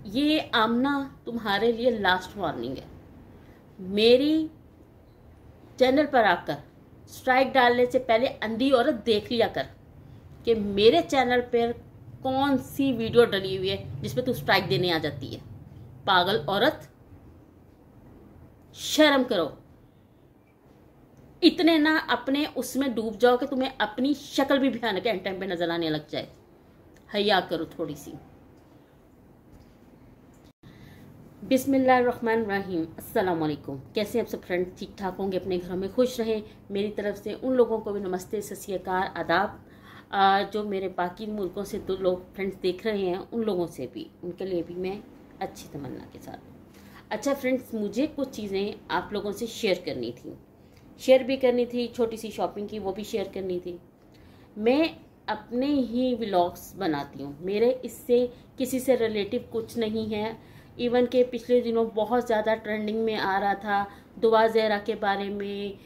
ये आमना तुम्हारे लिए लास्ट वार्निंग है। मेरी चैनल पर आकर स्ट्राइक डालने से पहले अंधी औरत देख लिया कर कि मेरे चैनल पर कौन सी वीडियो डली हुई है जिसमें तू स्ट्राइक देने आ जाती है। पागल औरत, शर्म करो। इतने ना अपने उसमें डूब जाओ कि तुम्हें अपनी शक्ल भी भयानक एंड टाइम पे नजर आने लग जाए। हया करो थोड़ी सी। बिस्मिल्लाहिर्रहमानिर्रहीम। अस्सलाम वालेकुम। कैसे आप सब फ्रेंड? ठीक ठाक होंगे, अपने घरों में खुश रहें। मेरी तरफ से उन लोगों को भी नमस्ते, सत श्री अकाल, आदाब। जो मेरे बाकी मुल्कों से दो लोग फ्रेंड्स देख रहे हैं उन लोगों से भी, उनके लिए भी मैं अच्छी तमन्ना के साथ। अच्छा फ्रेंड्स, मुझे कुछ चीज़ें आप लोगों से शेयर करनी थी, शेयर भी करनी थी। छोटी सी शॉपिंग की वो भी शेयर करनी थी। मैं अपने ही व्लॉग्स बनाती हूँ, मेरे इससे किसी से रिलेटिव कुछ नहीं है। इवन के पिछले दिनों बहुत ज़्यादा ट्रेंडिंग में आ रहा था दुआ ज़हरा के बारे में,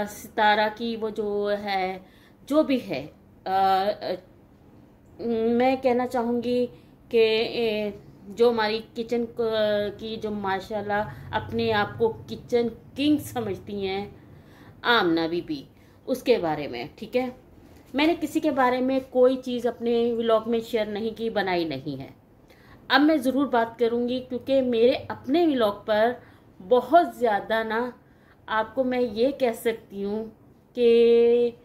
सितारा की वो जो है, जो भी है। मैं कहना चाहूँगी कि जो हमारी किचन की जो माशाल्लाह अपने आप को किचन किंग समझती हैं, आमना बीबी, उसके बारे में। ठीक है, मैंने किसी के बारे में कोई चीज़ अपने व्लॉग में शेयर नहीं की, बनाई नहीं है। अब मैं ज़रूर बात करूँगी क्योंकि मेरे अपने व्लॉग पर बहुत ज़्यादा ना, आपको मैं ये कह सकती हूँ कि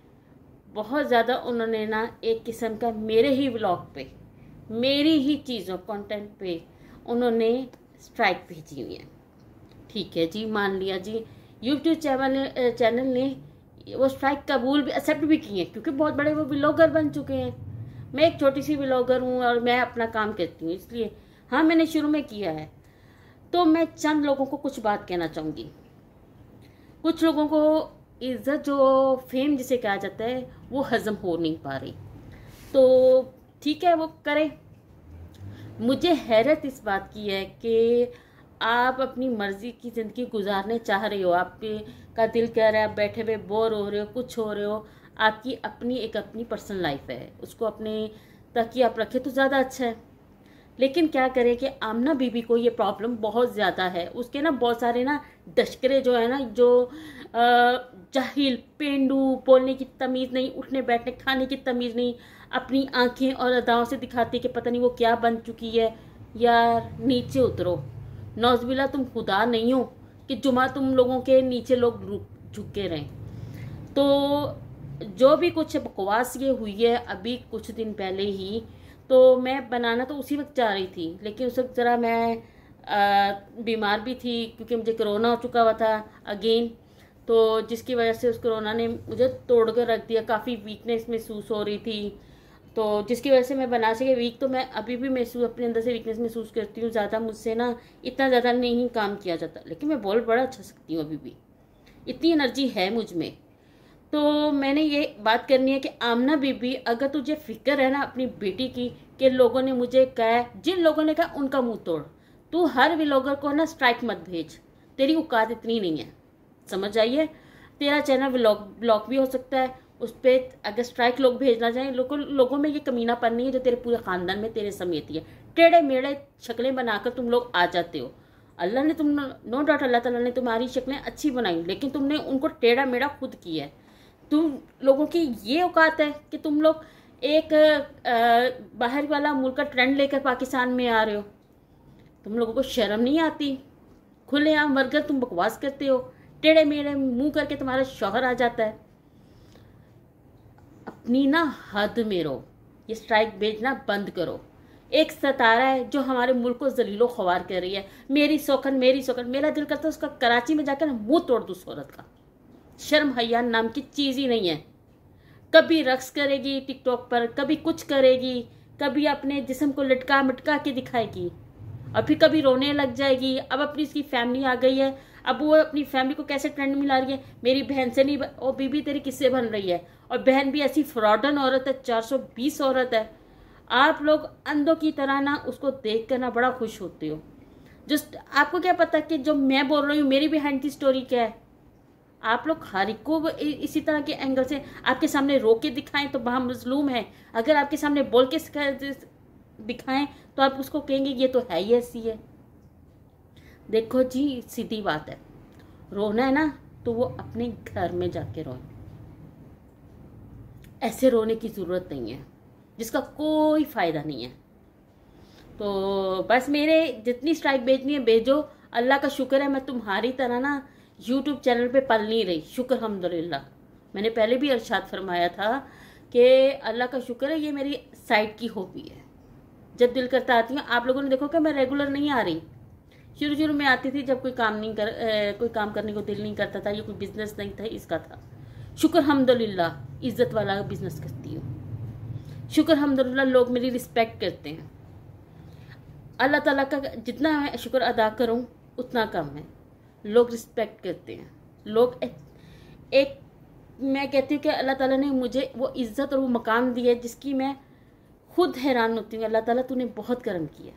बहुत ज़्यादा उन्होंने ना एक किस्म का मेरे ही व्लॉग पे, मेरी ही चीज़ों कंटेंट पे उन्होंने स्ट्राइक भेजी हुई है। ठीक है जी, मान लिया जी। यूट्यूब चैनल ने वो स्ट्राइक कबूल भी, एक्सेप्ट भी की है क्योंकि बहुत बड़े वो व्लॉगर बन चुके हैं। मैं एक छोटी सी व्लॉगर हूँ और मैं अपना काम करती हूँ, इसलिए हाँ मैंने शुरू में किया है। तो मैं चंद लोगों को कुछ बात कहना चाहूँगी। कुछ लोगों को इज्जत, जो फेम जिसे कहा जाता है, वो हजम हो नहीं पा रही, तो ठीक है वो करे। मुझे हैरत इस बात की है कि आप अपनी मर्जी की ज़िंदगी गुजारने चाह रहे हो, आपके का दिल कह रहा है, आप बैठे हुए बोर हो रहे हो, कुछ हो रहे हो, आपकी अपनी एक अपनी पर्सनल लाइफ है, उसको अपने तक ही आप रखें तो ज़्यादा अच्छा है। लेकिन क्या करें कि आमना बीबी को ये प्रॉब्लम बहुत ज़्यादा है। उसके ना बहुत सारे ना दशकरे जो है ना, जो जाहिल, पेंडू, बोलने की तमीज़ नहीं, उठने बैठने खाने की तमीज़ नहीं, अपनी आंखें और अदाओं से दिखाती कि पता नहीं वो क्या बन चुकी है। यार नीचे उतरो, नौजबिल्ला तुम खुदा नहीं हो कि जुमा तुम लोगों के नीचे लोग झुके रहें। तो जो भी कुछ बकवास ये हुई है अभी कुछ दिन पहले ही, तो मैं बनाना तो उसी वक्त चाह रही थी, लेकिन उस वक्त ज़रा मैं बीमार भी थी क्योंकि मुझे कोरोना हो चुका हुआ था अगेन। तो जिसकी वजह से उस कोरोना ने मुझे तोड़ कर रख दिया, काफ़ी वीकनेस महसूस हो रही थी, तो जिसकी वजह से मैं बना सके। वीक तो मैं अभी भी महसूस, अपने अंदर से वीकनेस महसूस करती हूँ। ज़्यादा मुझसे ना इतना ज़्यादा नहीं काम किया जाता, लेकिन मैं बोल बड़ा अच्छा सकती हूँ, अभी भी इतनी एनर्जी है मुझ में। तो मैंने ये बात करनी है कि आमना बीबी, अगर तुझे फिक्र है ना अपनी बेटी की, कि लोगों ने मुझे कहा, जिन लोगों ने कहा उनका मुंह तोड़। तू हर व्लॉगर को ना स्ट्राइक मत भेज, तेरी औकात इतनी नहीं है, समझ आइए। तेरा चैनल ब्लॉक भी हो सकता है, उस पर अगर स्ट्राइक लोग भेजना चाहें, लोगों में ये कमीनापन नहीं है जो तेरे पूरे खानदान में तेरे समेत ही है। टेढ़े मेढ़े शक्लें बनाकर तुम लोग आ जाते हो। अल्लाह ने तुम, नो डाउट अल्लाह ताला ने तुम्हारी शक्लें अच्छी बनाई, लेकिन तुमने उनको टेढ़ा मेढ़ा खुद किया है। तुम लोगों की ये औकात है कि तुम लोग एक बाहर वाला मुल्क का ट्रेंड लेकर पाकिस्तान में आ रहे हो। तुम लोगों को शर्म नहीं आती? खुलेआम वर्गर तुम बकवास करते हो, टेढ़े मेढ़े मुंह करके तुम्हारा शौहर आ जाता है। अपनी ना हद में रहो, ये स्ट्राइक भेजना बंद करो। एक सितारा है जो हमारे मुल्क को जलीलो ख्वार कर रही है, मेरी सौकन मेरी सौकन। मेरा दिल करता है उसका कराची में जाकर मुंह तोड़ दूँ उस औरत का। शर्म हया नाम की चीज़ ही नहीं है। कभी रक्स करेगी टिकटॉक पर, कभी कुछ करेगी, कभी अपने जिस्म को लटका मटका के दिखाएगी, और फिर कभी रोने लग जाएगी। अब अपनी इसकी फैमिली आ गई है, अब वो अपनी फैमिली को कैसे ट्रेंड में ला रही है, मेरी बहन से नहीं ओ बीबी तेरी किससे बन रही है। और बहन भी ऐसी फ्रॉडन औरत है, 420 औरत है। आप लोग अंधों की तरह ना उसको देख कर ना बड़ा खुश होते हो। जस्ट आपको क्या पता कि जो मैं बोल रही हूँ मेरी बहन की स्टोरी क्या है। आप लोग हर एक को इसी तरह के एंगल से आपके सामने रो के दिखाएं तो वहाँ मजलूम है, अगर आपके सामने बोल के दिखाएं तो आप उसको कहेंगे ये तो है ही ऐसी है। देखो जी, सीधी बात है, रोना है ना तो वो अपने घर में जाके रोए, ऐसे रोने की ज़रूरत नहीं है जिसका कोई फ़ायदा नहीं है। तो बस मेरे जितनी स्ट्राइक भेजनी है भेजो। अल्लाह का शुक्र है मैं तुम्हारी तरह ना यूट्यूब चैनल पे पल नहीं रही, शुक्र अल्हम्दुलिल्लाह। मैंने पहले भी इरशाद फरमाया था कि अल्लाह का शुक्र है ये मेरी साइड की हॉबी है। जब दिल करता आती हूँ। आप लोगों ने देखो कि मैं रेगुलर नहीं आ रही, शुरू शुरू में आती थी जब कोई काम करने को दिल नहीं करता था, ये कोई बिजनेस नहीं था, इसका था। शुक्र अल्हम्दुलिल्लाह इज्जत वाला बिजनेस करती हूँ। शुक्र अल्हम्दुलिल्लाह लोग मेरी रिस्पेक्ट करते हैं। अल्लाह ताला का जितना मैं शुक्र अदा करूँ उतना कम है। लोग रिस्पेक्ट करते हैं, लोग एक मैं कहती हूँ कि अल्लाह ताला ने मुझे वो इज़्ज़त और वो मकाम दिया है जिसकी मैं खुद हैरान होती हूँ। अल्लाह ताला तूने बहुत करम किया,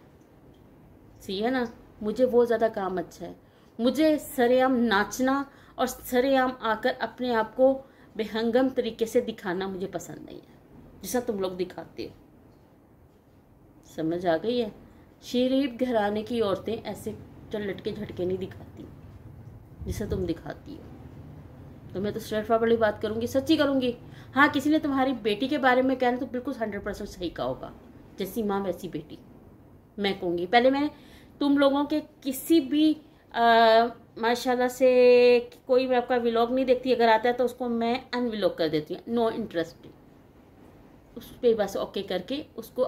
सही है ना। मुझे वो ज़्यादा काम अच्छा है। मुझे सरेआम नाचना और सरेआम आकर अपने आप को बेहंगम तरीके से दिखाना मुझे पसंद नहीं है, जैसा तुम लोग दिखाते हो। समझ आ गई है। शरीफ घराने की औरतें ऐसे लटके झटके नहीं दिखाती जैसा तुम दिखाती हो। तो मैं तो स्ट्रेट फॉरवर्ड बात करूंगी, सच्ची करूंगी। हाँ, किसी ने तुम्हारी बेटी के बारे में कहना तो बिल्कुल 100% सही कहा होगा, जैसी माँ वैसी बेटी मैं कहूँगी। पहले मैं तुम लोगों के किसी भी माशाल्लाह से कोई मैं आपका व्लॉग नहीं देखती, अगर आता है तो उसको मैं अनव्लॉग कर देती हूँ, नो इंटरेस्ट, उस पर बस ओके करके उसको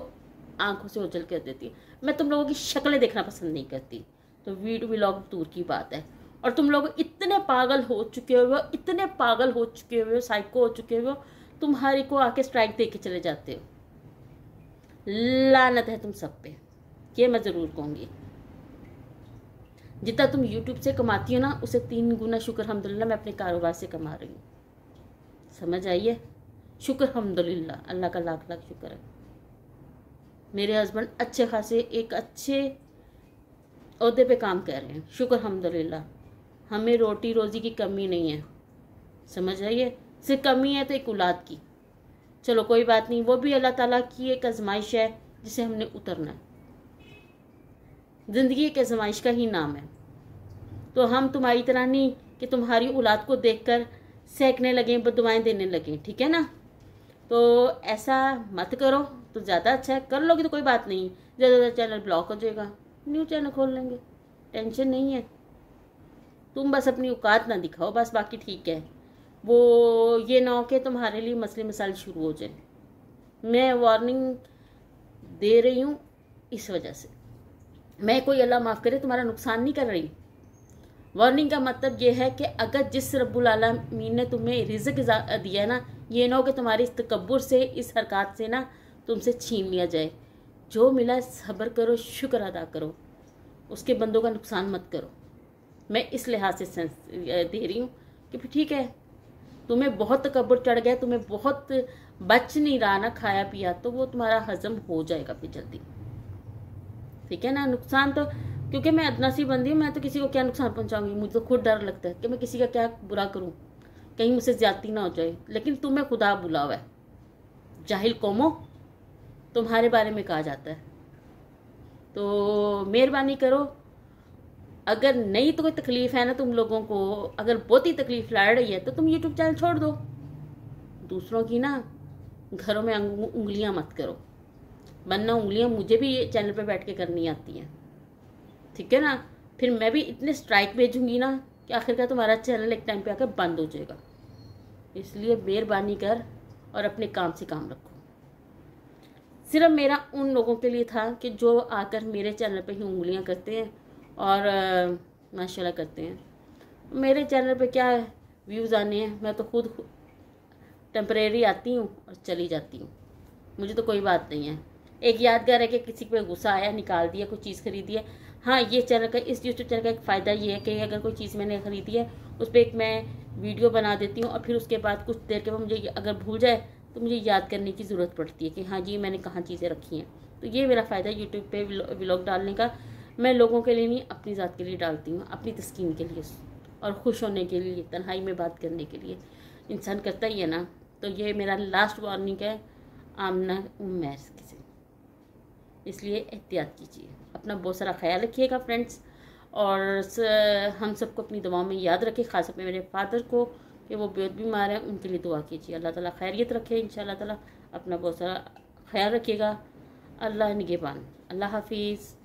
आंखों से ओझल कर देती हूँ। मैं तुम लोगों की शक्लें देखना पसंद नहीं करती, तो वीडियो व्लॉग दूर की बात है। और तुम लोग इतने पागल हो चुके हो, इतने पागल हो चुके हो, साइको हो चुके हो, तुम हर को आके स्ट्राइक दे के चले जाते हो। लानत है तुम सब पे, ये मैं ज़रूर कहूँगी। जितना तुम यूट्यूब से कमाती हो ना, उसे 3 गुना शुक्र अल्हम्दुलिल्लाह मैं अपने कारोबार से कमा रही हूँ। समझ आइए, शुक्र अल्हम्दुलिल्लाह, अल्लाह का लाख लाख शुक्र है। मेरे हस्बैंड अच्छे खासे एक अच्छे ओहदे पे काम कर रहे हैं, शुक्र अल्हम्दुलिल्लाह। हमें रोटी रोज़ी की कमी नहीं है, समझ आइए। सिर्फ कमी है तो एक औलाद की, चलो कोई बात नहीं, वो भी अल्लाह ताला की एक आजमाइश है जिसे हमने उतरना है। ज़िंदगी एक आजमाइश का ही नाम है। तो हम तुम्हारी तरह नहीं कि तुम्हारी औलाद को देखकर सहकने लगें, बददुआएं देने लगें, ठीक है ना। तो ऐसा मत करो तो ज़्यादा अच्छा है। कर लोगे तो कोई बात नहीं, ज़्यादा चैनल ब्लॉक हो जाएगा, न्यू चैनल खोल लेंगे, टेंशन नहीं है। तुम बस अपनी औकात ना दिखाओ बस, बाकी ठीक है। वो ये ना हो कि तुम्हारे लिए मसले मसाइल शुरू हो जाए। मैं वार्निंग दे रही हूँ इस वजह से। मैं कोई अल्लाह माफ़ करे तुम्हारा नुकसान नहीं कर रही। वार्निंग का मतलब ये है कि अगर जिस रब्बुल आलमीन ने तुम्हें रिज़्क दिया है ना, ये ना हो कि तुम्हारी इस तकब्बुर से, इस हरकत से ना तुमसे छीन लिया जाए। जो मिला सब्र करो, शुक्र अदा करो, उसके बंदों का नुकसान मत करो। मैं इस लिहाज से दे रही हूँ कि फिर ठीक है, तुम्हें बहुत तकब्बुर चढ़ गया, तुम्हें बहुत बच नहीं रहा ना खाया पिया, तो वो तुम्हारा हजम हो जाएगा फिर जल्दी, ठीक है ना। नुकसान तो, क्योंकि मैं अदना सी बंदी हूँ, मैं तो किसी को क्या नुकसान पहुँचाऊंगी। मुझे तो खुद डर लगता है कि मैं किसी का क्या बुरा करूँ, कहीं मुझसे ज्यादती ना हो जाए। लेकिन तुम्हें खुदा बुला हुआ है, जाहिल कौमों, तुम्हारे बारे में कहा जाता है। तो मेहरबानी करो, अगर नहीं तो कोई तकलीफ़ है ना तुम लोगों को, अगर बहुत ही तकलीफ़ लड़ रही है तो तुम यूट्यूब चैनल छोड़ दो। दूसरों की ना घरों में उंगलियां मत करो, वरना उंगलियां मुझे भी ये चैनल पे बैठ के करनी आती हैं, ठीक है ना। फिर मैं भी इतने स्ट्राइक भेजूंगी ना कि आखिरकार तुम्हारा चैनल एक टाइम पे आकर बंद हो जाएगा। इसलिए मेहरबानी कर और अपने काम से काम रखो। सिर्फ मेरा उन लोगों के लिए था कि जो आकर मेरे चैनल पे ही उंगलियां करते हैं और माशाल्लाह करते हैं। मेरे चैनल पे क्या व्यूज़ आने हैं, मैं तो खुद टेम्परेरी आती हूँ और चली जाती हूँ, मुझे तो कोई बात नहीं है। एक यादगार है कि किसी पे गुस्सा आया, निकाल दिया, कोई चीज़ खरीदी है। हाँ, ये चैनल का, इस यूट्यूब चैनल का एक फ़ायदा ये है कि अगर कोई चीज़ मैंने खरीदी है उस पर एक मैं वीडियो बना देती हूँ और फिर उसके बाद कुछ देर के बाद मुझे अगर भूल जाए तो मुझे याद करने की ज़रूरत पड़ती है कि हाँ जी मैंने कहाँ चीज़ें रखी हैं। तो ये मेरा फ़ायदा है यूट्यूब पे व्लॉग डालने का। मैं लोगों के लिए नहीं, अपनी ज़ात के लिए डालती हूँ, अपनी तस्कीन के लिए और खुश होने के लिए, तन्हाई में बात करने के लिए। इंसान करता ही है ना। तो ये मेरा लास्ट वार्निंग है आमना उमैर से। इसलिए एहतियात कीजिए, अपना बहुत सारा ख्याल रखिएगा फ्रेंड्स। और हम सबको अपनी दुआओं में याद रखें, ख़ास अपने मेरे फादर को कि वो बेहद बीमार है, उनके लिए दुआ कीजिए। अल्लाह ताला खैरियत रखे इंशाअल्लाह ताला। अपना बहुत सारा ख्याल रखिएगा। अल्लाह निगहबान। अल्लाह हाफिज़।